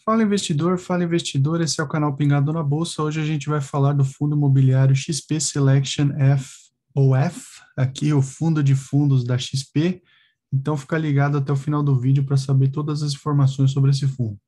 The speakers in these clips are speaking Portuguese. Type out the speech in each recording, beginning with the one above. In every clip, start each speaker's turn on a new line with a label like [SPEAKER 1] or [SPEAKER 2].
[SPEAKER 1] Fala investidor, esse é o canal Pingado na Bolsa. Hoje a gente vai falar do fundo imobiliário XP Selection FOF, aqui o fundo de fundos da XP. Então fica ligado até o final do vídeo para saber todas as informações sobre esse fundo.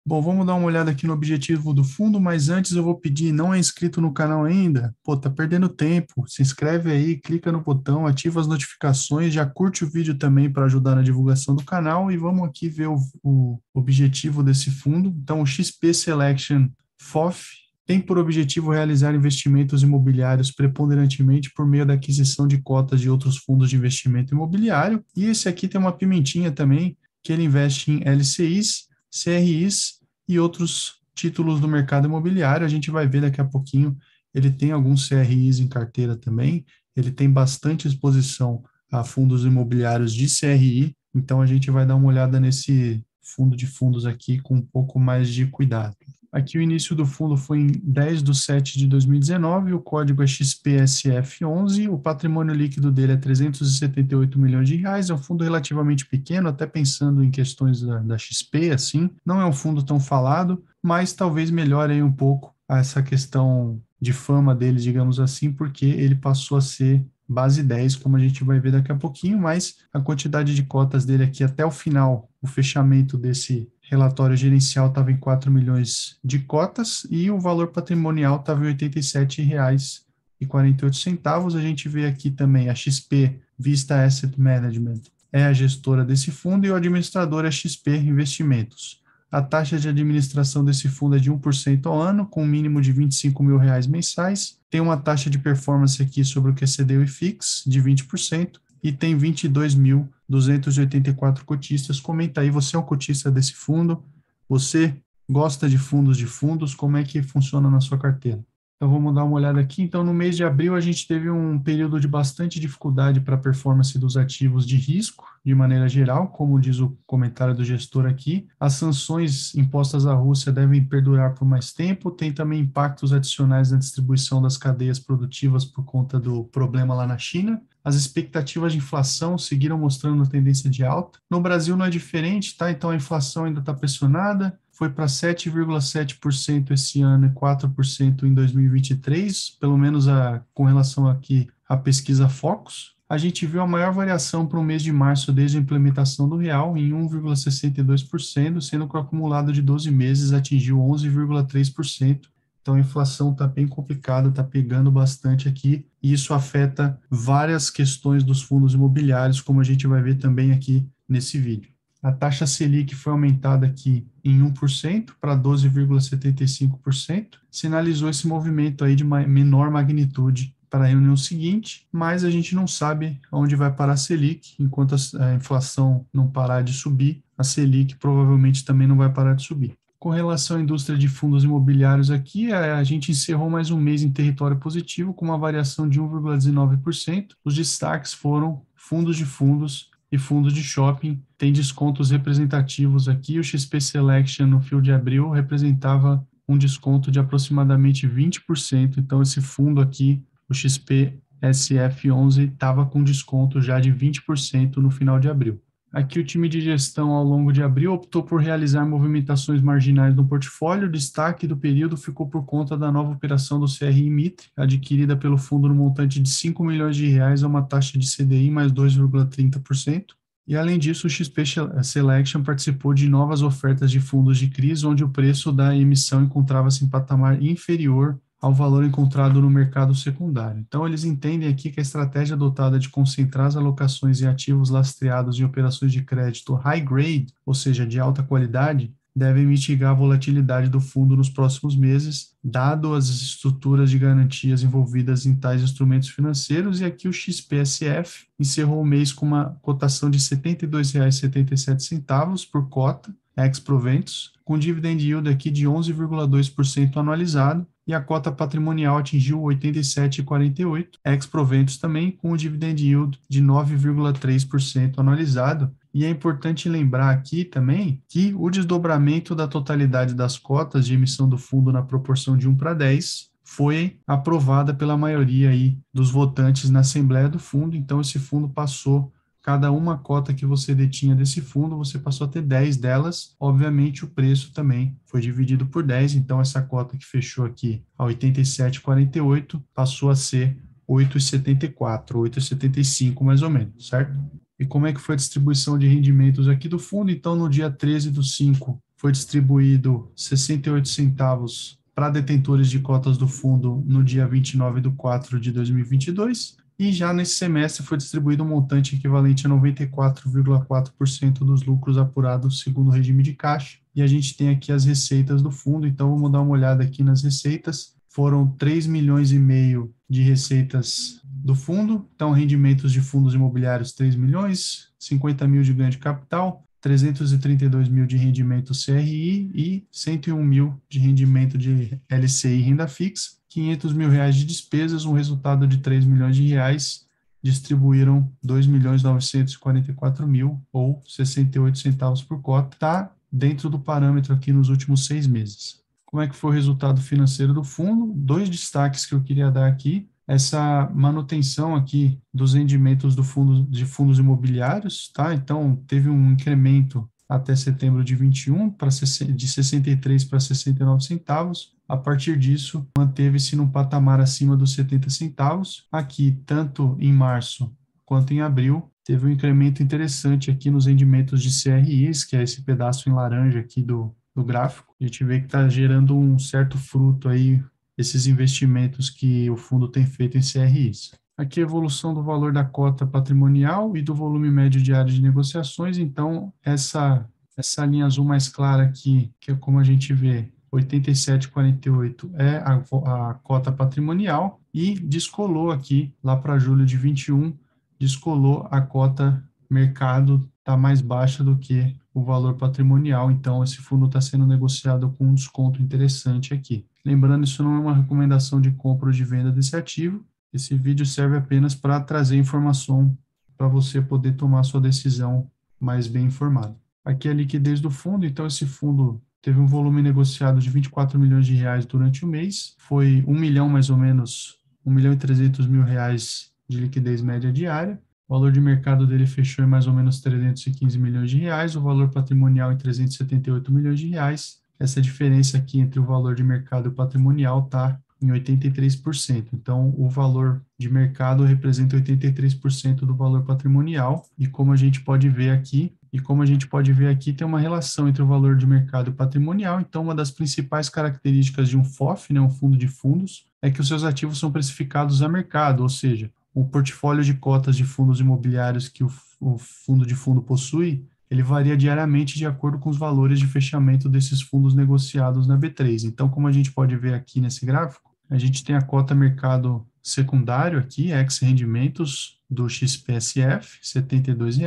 [SPEAKER 1] Bom, vamos dar uma olhada aqui no objetivo do fundo, mas antes eu vou pedir, não é inscrito no canal ainda? Pô, tá perdendo tempo. Se inscreve aí, clica no botão, ativa as notificações, já curte o vídeo também para ajudar na divulgação do canal e vamos aqui ver o objetivo desse fundo. Então, o XP Selection FOF tem por objetivo realizar investimentos imobiliários preponderantemente por meio da aquisição de cotas de outros fundos de investimento imobiliário. E esse aqui tem uma pimentinha também, que ele investe em LCIs, CRIs e outros títulos do mercado imobiliário. A gente vai ver daqui a pouquinho. Ele tem alguns CRIs em carteira também. Ele tem bastante exposição a fundos imobiliários de CRI. Então a gente vai dar uma olhada nesse fundo de fundos aqui com um pouco mais de cuidado. Aqui o início do fundo foi em 10/7/2019, o código é XPSF11, o patrimônio líquido dele é 378 milhões de reais, é um fundo relativamente pequeno, até pensando em questões da XP, assim, não é um fundo tão falado, mas talvez melhore aí um pouco essa questão de fama dele, digamos assim, porque ele passou a ser base 10, como a gente vai ver daqui a pouquinho, mas a quantidade de cotas dele aqui até o final, o fechamento desse relatório gerencial estava em 4 milhões de cotas e o valor patrimonial estava em R$ 87,48. A gente vê aqui também a XP Vista Asset Management é a gestora desse fundo e o administrador é XP Investimentos. A taxa de administração desse fundo é de 1% ao ano, com um mínimo de R$ 25 mil mensais. Tem uma taxa de performance aqui sobre o QCD e FIX de 20%. E tem 22.284 cotistas. Comenta aí, você é um cotista desse fundo? Você gosta de fundos? Como é que funciona na sua carteira? Então vamos dar uma olhada aqui. Então no mês de abril a gente teve um período de bastante dificuldade para a performance dos ativos de risco, de maneira geral, como diz o comentário do gestor aqui. As sanções impostas à Rússia devem perdurar por mais tempo. Tem também impactos adicionais na distribuição das cadeias produtivas por conta do problema lá na China. As expectativas de inflação seguiram mostrando tendência de alta. No Brasil não é diferente, tá? Então a inflação ainda está pressionada, foi para 7,7% esse ano e 4% em 2023, pelo menos com relação aqui à pesquisa Focus. A gente viu a maior variação para o mês de março desde a implementação do real, em 1,62%, sendo que o acumulado de 12 meses atingiu 11,3%. Então, a inflação está bem complicada, está pegando bastante aqui, e isso afeta várias questões dos fundos imobiliários, como a gente vai ver também aqui nesse vídeo. A taxa Selic foi aumentada aqui em 1% para 12,75%, sinalizou esse movimento aí de menor magnitude para a reunião seguinte, mas a gente não sabe onde vai parar a Selic. Enquanto a inflação não parar de subir, a Selic provavelmente também não vai parar de subir. Com relação à indústria de fundos imobiliários aqui, a gente encerrou mais um mês em território positivo, com uma variação de 1,19%. Os destaques foram fundos de fundos e fundos de shopping. Tem descontos representativos aqui. O XP Selection no fio de abril representava um desconto de aproximadamente 20%. Então, esse fundo aqui, o XP SF11, estava com desconto já de 20% no final de abril. Aqui o time de gestão, ao longo de abril, optou por realizar movimentações marginais no portfólio. O destaque do período ficou por conta da nova operação do CRI Mitre, adquirida pelo fundo no montante de R$ 5 milhões a uma taxa de CDI mais 2,30%. E, além disso, o XP Selection participou de novas ofertas de fundos de CRIs, onde o preço da emissão encontrava-se em patamar inferior ao valor encontrado no mercado secundário. Então, eles entendem aqui que a estratégia adotada de concentrar as alocações em ativos lastreados em operações de crédito high grade, ou seja, de alta qualidade, deve mitigar a volatilidade do fundo nos próximos meses, dado as estruturas de garantias envolvidas em tais instrumentos financeiros. E aqui o XPSF encerrou o mês com uma cotação de R$ 72,77 por cota, ex-proventos, com dividend yield aqui de 11,2% anualizado, e a cota patrimonial atingiu 87,48, ex-proventos também, com o dividend yield de 9,3% anualizado. E é importante lembrar aqui também que o desdobramento da totalidade das cotas de emissão do fundo na proporção de 1/10 foi aprovada pela maioria aí dos votantes na Assembleia do Fundo. Então, esse fundo passou cada uma cota que você detinha desse fundo, você passou a ter 10 delas. Obviamente, o preço também foi dividido por 10, então essa cota que fechou aqui a 87,48 passou a ser 8,74, 8,75 mais ou menos, certo? E como é que foi a distribuição de rendimentos aqui do fundo? Então, no dia 13/5, foi distribuído 68 centavos para detentores de cotas do fundo no dia 29/4 de 2022, e já nesse semestre foi distribuído um montante equivalente a 94,4% dos lucros apurados segundo o regime de caixa. E a gente tem aqui as receitas do fundo, então vamos dar uma olhada aqui nas receitas. Foram 3 milhões e meio de receitas do fundo, então rendimentos de fundos imobiliários 3 milhões, 50 mil de ganho de capital, 332 mil de rendimento CRI e 101 mil de rendimento de LCI renda fixa, 500 mil reais de despesas, um resultado de 3 milhões de reais, distribuíram 2 milhões 944 mil, ou 68 centavos por cota, está dentro do parâmetro aqui nos últimos 6 meses. Como é que foi o resultado financeiro do fundo? 2 destaques que eu queria dar aqui. Essa manutenção aqui dos rendimentos do fundo, de fundos imobiliários, tá? Então, teve um incremento até setembro de 21, de 63 para 69 centavos. A partir disso, manteve-se num patamar acima dos 70 centavos. Aqui, tanto em março quanto em abril, teve um incremento interessante aqui nos rendimentos de CRIs, que é esse pedaço em laranja aqui do gráfico. A gente vê que está gerando um certo fruto aí, esses investimentos que o fundo tem feito em CRIs. Aqui a evolução do valor da cota patrimonial e do volume médio diário de negociações. Então, essa linha azul mais clara aqui, que é como a gente vê, 87,48 é a cota patrimonial, e descolou aqui, lá para julho de 21, descolou a cota mercado, está mais baixa do que o valor patrimonial, então esse fundo está sendo negociado com um desconto interessante aqui. Lembrando, isso não é uma recomendação de compra ou de venda desse ativo, esse vídeo serve apenas para trazer informação para você poder tomar sua decisão mais bem informada. Aqui é a liquidez do fundo, então esse fundo teve um volume negociado de 24 milhões de reais durante o mês, foi 1 milhão mais ou menos, 1 milhão e 300 mil reais de liquidez média diária. O valor de mercado dele fechou em mais ou menos 315 milhões de reais, o valor patrimonial em 378 milhões de reais. Essa diferença aqui entre o valor de mercado e o patrimonial está em 83%. Então, o valor de mercado representa 83% do valor patrimonial, e como a gente pode ver aqui, tem uma relação entre o valor de mercado e patrimonial. Então, uma das principais características de um FOF, né, um fundo de fundos, é que os seus ativos são precificados a mercado, ou seja, o portfólio de cotas de fundos imobiliários que o fundo de fundo possui, ele varia diariamente de acordo com os valores de fechamento desses fundos negociados na B3. Então, como a gente pode ver aqui nesse gráfico, a gente tem a cota mercado secundário aqui, ex-rendimentos do XPSF, R$ 72,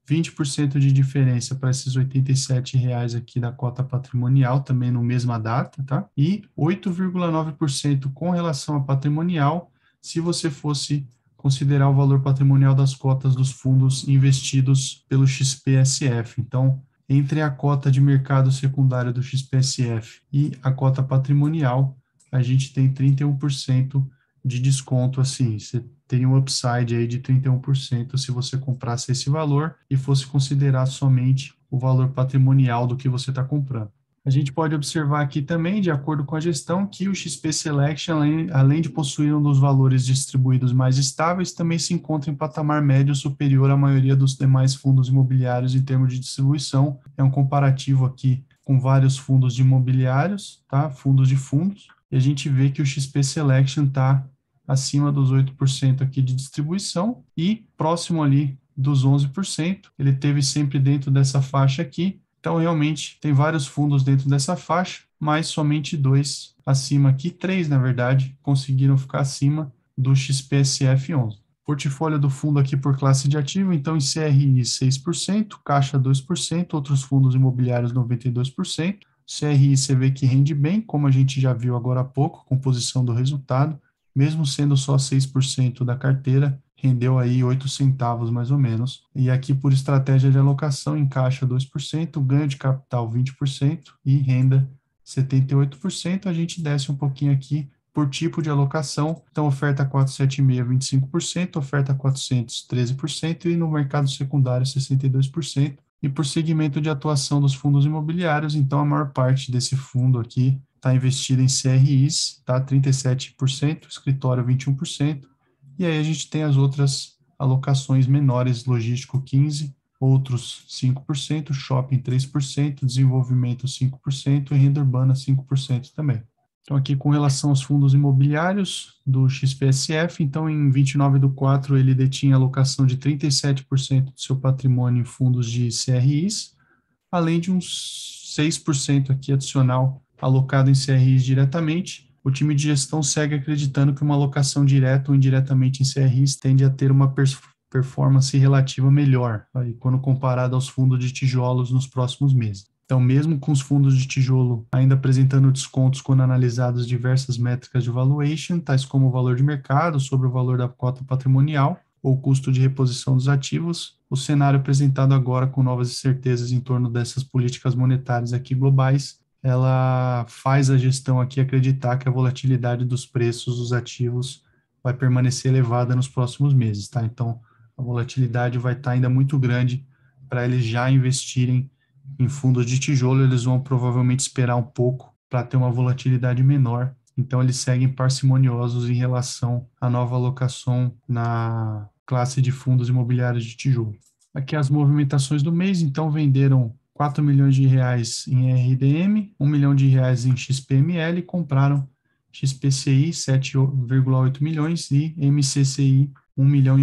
[SPEAKER 1] 20% de diferença para esses R$ 87 aqui da cota patrimonial, também no mesma data, tá? E 8,9% com relação à patrimonial, se você fosse considerar o valor patrimonial das cotas dos fundos investidos pelo XPSF. Então, entre a cota de mercado secundário do XPSF e a cota patrimonial, a gente tem 31% de desconto, assim, você teria um upside aí de 31% se você comprasse esse valor e fosse considerar somente o valor patrimonial do que você está comprando. A gente pode observar aqui também, de acordo com a gestão, que o XP Selection, além de possuir um dos valores distribuídos mais estáveis, também se encontra em patamar médio superior à maioria dos demais fundos imobiliários em termos de distribuição. É um comparativo aqui com vários fundos de imobiliários, tá? Fundos de fundos, e a gente vê que o XP Selection está acima dos 8% aqui de distribuição e próximo ali dos 11%. Ele teve sempre dentro dessa faixa aqui. Então, realmente, tem vários fundos dentro dessa faixa, mas somente 2 acima aqui, 3, na verdade, conseguiram ficar acima do XPSF 11. Portfólio do fundo aqui por classe de ativo, então em CRI 6%, Caixa 2%, outros fundos imobiliários 92%. CRI você vê que rende bem, como a gente já viu agora há pouco, composição do resultado, mesmo sendo só 6% da carteira, rendeu aí 8 centavos mais ou menos. E aqui por estratégia de alocação em caixa 2%, ganho de capital 20% e renda 78%. A gente desce um pouquinho aqui por tipo de alocação. Então, oferta 476, 25%, oferta 400, 13%, e no mercado secundário, 62%. E por segmento de atuação dos fundos imobiliários, então a maior parte desse fundo aqui está investida em CRIs, tá? 37%, escritório 21%, e aí a gente tem as outras alocações menores, logístico 15%, outros 5%, shopping 3%, desenvolvimento 5% e renda urbana 5% também. Então, aqui com relação aos fundos imobiliários do XPSF, então em 29/4 ele detinha alocação de 37% do seu patrimônio em fundos de CRIs, além de uns 6% aqui adicional alocado em CRIs diretamente. O time de gestão segue acreditando que uma alocação direta ou indiretamente em CRIs tende a ter uma performance relativa melhor, aí, quando comparado aos fundos de tijolos nos próximos meses. Então, mesmo com os fundos de tijolo ainda apresentando descontos quando analisadas diversas métricas de valuation, tais como o valor de mercado sobre o valor da cota patrimonial ou custo de reposição dos ativos, o cenário apresentado agora com novas incertezas em torno dessas políticas monetárias aqui globais, ela faz a gestão aqui acreditar que a volatilidade dos preços dos ativos vai permanecer elevada nos próximos meses, tá? Então, a volatilidade vai estar ainda muito grande para eles já investirem em fundos de tijolo. Eles vão provavelmente esperar um pouco para ter uma volatilidade menor. Então, eles seguem parcimoniosos em relação à nova alocação na classe de fundos imobiliários de tijolo. Aqui as movimentações do mês. Então, venderam 4 milhões de reais em RDM, 1 milhão de reais em XPML, e compraram XPCI 7,8 milhões e MCCI 1,5 milhão.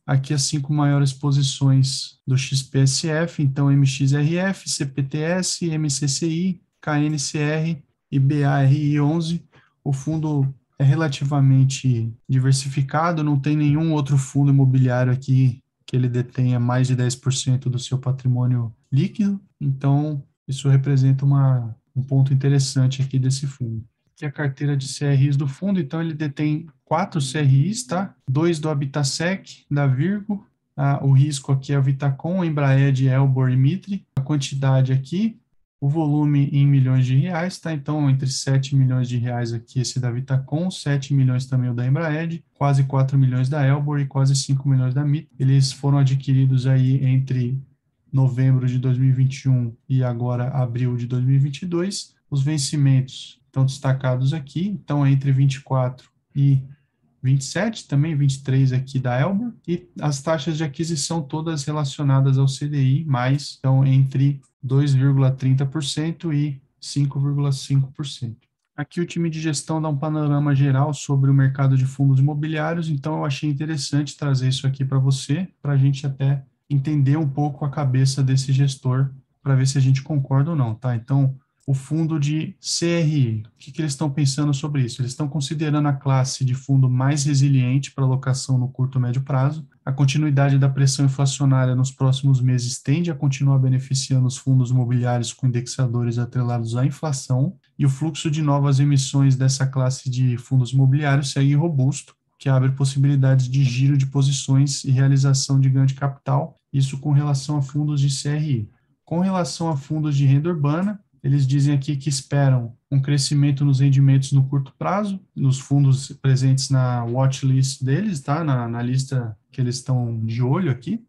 [SPEAKER 1] Aqui as 5 maiores posições do XPSF, então MXRF, CPTS, MCCI, KNCR e BARI11. O fundo é relativamente diversificado, não tem nenhum outro fundo imobiliário aqui que ele detenha mais de 10% do seu patrimônio líquido, então isso representa um ponto interessante aqui desse fundo. Aqui a carteira de CRIs do fundo, então ele detém 4 CRIs, tá? 2 do Habitasec, da Virgo, o risco aqui é a Vitacom, Embraed, Elbor e Mitre, a quantidade aqui, o volume em milhões de reais, tá? Então, entre 7 milhões de reais aqui esse da Vitacom, 7 milhões também o da Embraed, quase 4 milhões da Elbor e quase 5 milhões da Mitre. Eles foram adquiridos aí entre novembro de 2021 e agora abril de 2022. Os vencimentos estão destacados aqui, então entre 24 e 27, também 23 aqui da Elbor, e as taxas de aquisição todas relacionadas ao CDI, mais, então entre 2,30% e 5,5%. Aqui o time de gestão dá um panorama geral sobre o mercado de fundos imobiliários, então eu achei interessante trazer isso aqui para você, para a gente até entender um pouco a cabeça desse gestor, para ver se a gente concorda ou não, tá? Então, o fundo de CRI, o que eles estão pensando sobre isso? Eles estão considerando a classe de fundo mais resiliente para alocação no curto e médio prazo. A continuidade da pressão inflacionária nos próximos meses tende a continuar beneficiando os fundos imobiliários com indexadores atrelados à inflação, e o fluxo de novas emissões dessa classe de fundos imobiliários segue robusto, que abre possibilidades de giro de posições e realização de ganho de capital, isso com relação a fundos de CRI. Com relação a fundos de renda urbana, eles dizem aqui que esperam um crescimento nos rendimentos no curto prazo, nos fundos presentes na watchlist deles, tá? Na lista que eles estão de olho aqui,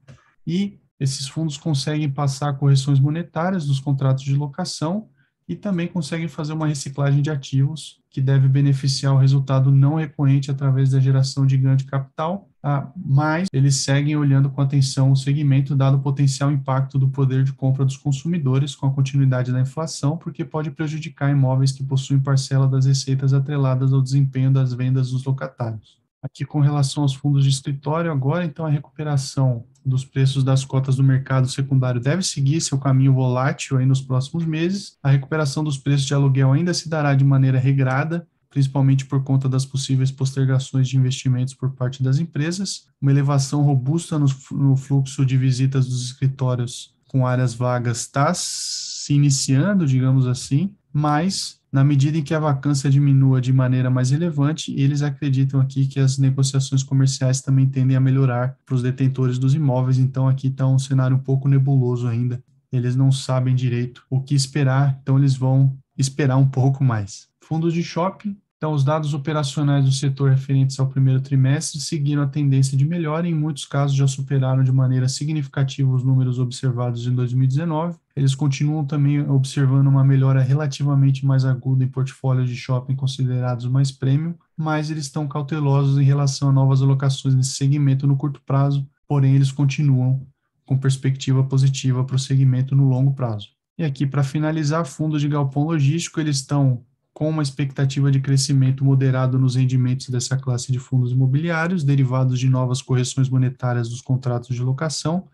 [SPEAKER 1] e esses fundos conseguem passar correções monetárias dos contratos de locação e também conseguem fazer uma reciclagem de ativos que deve beneficiar o resultado não recorrente através da geração de ganho de capital, mas eles seguem olhando com atenção o segmento, dado o potencial impacto do poder de compra dos consumidores com a continuidade da inflação, porque pode prejudicar imóveis que possuem parcela das receitas atreladas ao desempenho das vendas dos locatários. Aqui com relação aos fundos de escritório agora, então a recuperação dos preços das cotas do mercado secundário deve seguir seu caminho volátil aí nos próximos meses. A recuperação dos preços de aluguel ainda se dará de maneira regrada, principalmente por conta das possíveis postergações de investimentos por parte das empresas, uma elevação robusta no fluxo de visitas dos escritórios com áreas vagas está se iniciando, digamos assim, mas na medida em que a vacância diminua de maneira mais relevante, eles acreditam aqui que as negociações comerciais também tendem a melhorar para os detentores dos imóveis, então aqui está um cenário um pouco nebuloso ainda, eles não sabem direito o que esperar, então eles vão esperar um pouco mais. Fundos de shopping, Então, os dados operacionais do setor referentes ao primeiro trimestre seguiram a tendência de melhora e, em muitos casos, já superaram de maneira significativa os números observados em 2019. Eles continuam também observando uma melhora relativamente mais aguda em portfólios de shopping considerados mais premium, mas eles estão cautelosos em relação a novas alocações nesse segmento no curto prazo, porém, eles continuam com perspectiva positiva para o segmento no longo prazo. E aqui, para finalizar, fundos de galpão logístico, eles estão com uma expectativa de crescimento moderado nos rendimentos dessa classe de fundos imobiliários, derivados de novas correções monetárias dos contratos de locação.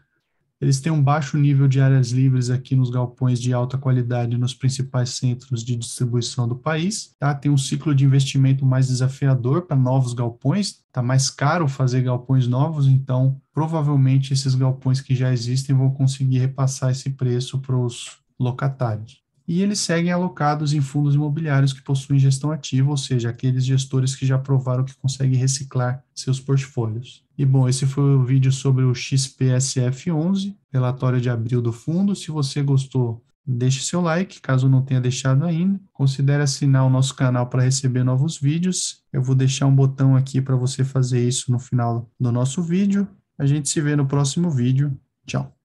[SPEAKER 1] Eles têm um baixo nível de áreas livres aqui nos galpões de alta qualidade nos principais centros de distribuição do país. Tá? Tem um ciclo de investimento mais desafiador para novos galpões. Está mais caro fazer galpões novos, então provavelmente esses galpões que já existem vão conseguir repassar esse preço para os locatários. E eles seguem alocados em fundos imobiliários que possuem gestão ativa, ou seja, aqueles gestores que já provaram que conseguem reciclar seus portfólios. E bom, esse foi o vídeo sobre o XPSF11, relatório de abril do fundo. Se você gostou, deixe seu like, caso não tenha deixado ainda. Considere assinar o nosso canal para receber novos vídeos. Eu vou deixar um botão aqui para você fazer isso no final do nosso vídeo. A gente se vê no próximo vídeo. Tchau.